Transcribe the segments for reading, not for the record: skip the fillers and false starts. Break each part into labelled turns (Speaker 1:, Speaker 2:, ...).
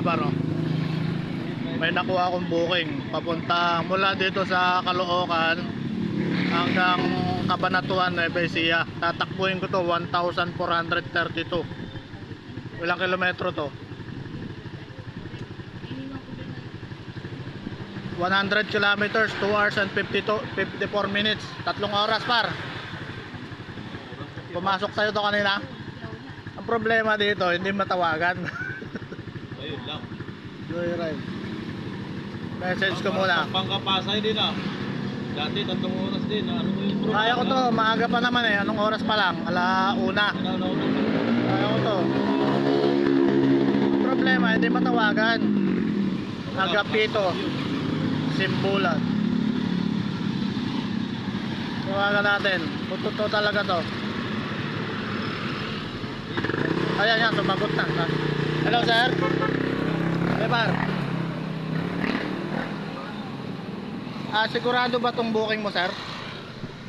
Speaker 1: paro. May nakuha akong booking papunta mula dito sa Caloocan hanggang Cabanatuan, Nueva Ecija. Tatakbuhin ko to 1,432. Ilang kilometro to? 100 kilometers, 2 hours and 54 minutes. 3 oras par. Pumasok tayo to kanina. Ang problema dito, hindi matawagan.
Speaker 2: Ayun lang.
Speaker 1: Joyride. Message ko muna.
Speaker 2: Pangkapasay din ah. Dati 3 oras din. Ano mo yung problema?
Speaker 1: Kaya ko to, maaga pa naman eh. Anong oras pa lang? Alauna. Kaya ko to. Problema, hindi matawagan. Agapito. Simbulan. Tawagan natin. Puto talaga to. Ayan yan, sumagot na. Hello sir. Lebar. Sigurado ba tong booking mo sir?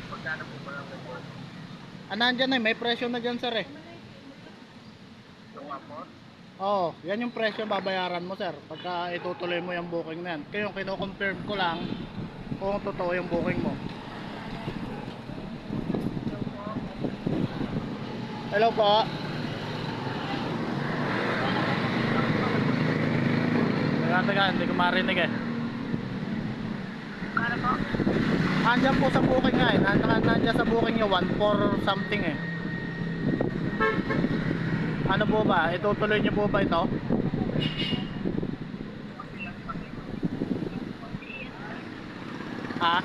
Speaker 3: Magkano po ba ang report?
Speaker 1: Nandyan eh, may presyo na dyan sir eh.
Speaker 3: Yung report?
Speaker 1: Oo, yan yung presyo babayaran mo sir pagka itutuloy mo yung booking na yan. Kaya yung kino-confirm ko lang kung totoo yung booking mo. Hello po. Teka, hindi ko marinig eh.
Speaker 3: Magkano po?
Speaker 1: Nandiyan po sa booking nga eh. Nandiyan sa booking nyo 1,400 something eh. Ano po ba? Itutuloy nyo po ba ito? Ha?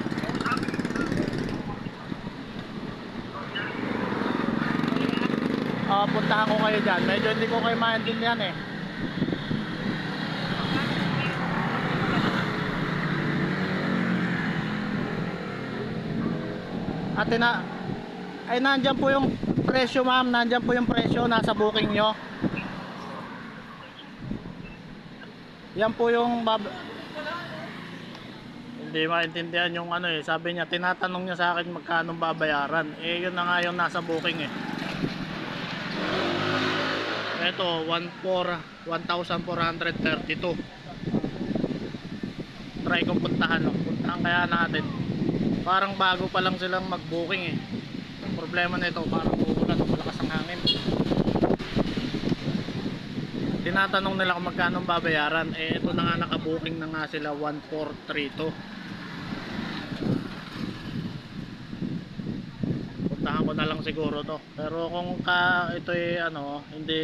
Speaker 1: Puntahan ko kayo dyan. Medyo hindi ko kayo maintindihan eh. Ate na ay nandiyan po yung presyo ma'am, nandiyan po yung presyo nasa booking nyo. Yan po yung hindi maintindihan yung ano eh. Sabi niya, tinatanong niya sa akin magkano babayaran. Eh yun na nga yung nasa booking eh. Ito 1,432. Try kong puntahan no. Puntahan kaya natin. Parang bago pa lang silang mag-booking eh. Ang problema nito, parang uulan, malakas ang hangin. Tinatanong nila kung magkano babayaran. Eh ito na nga, naka-booking na nga sila 1,432. Puntahan ko na lang siguro to. Pero kung ito ay ano, hindi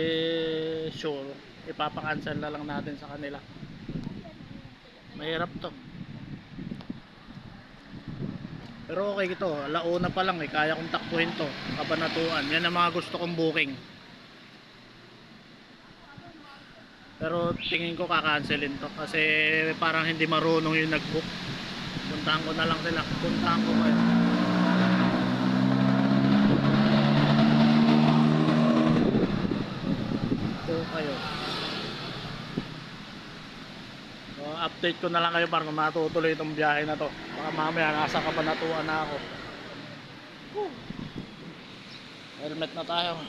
Speaker 1: sure, ipapa-cancel na lang natin sa kanila. Mahirap to. Pero okay ito, alauna pa lang eh, kaya kong takbuhin to, Cabanatuan. Yan ang mga gusto kong booking. Pero tingin ko kakancelin to kasi parang hindi marunong yung nag-book. Puntahan ko na lang sila, puntahan ko kayo. Kayo. So, update ko na lang kayo para matutuloy itong biyahe na to. Baka mamaya nasa Cabanatuan na ako. Helmet na tayo.